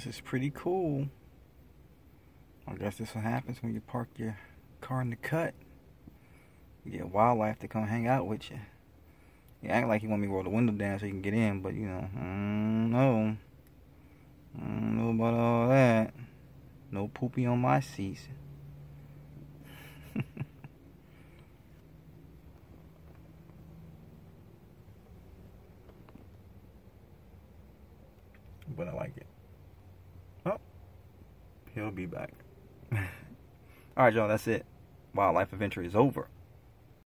This is pretty cool. I guess this is what happens when you park your car in the cut. You get wildlife to come hang out with you. You act like you want me to roll the window down so you can get in, but you know, no. I don't know about all that. No poopy on my seats. But I like it. Oh, he'll be back. Alright, y'all, that's it. Wildlife adventure is over.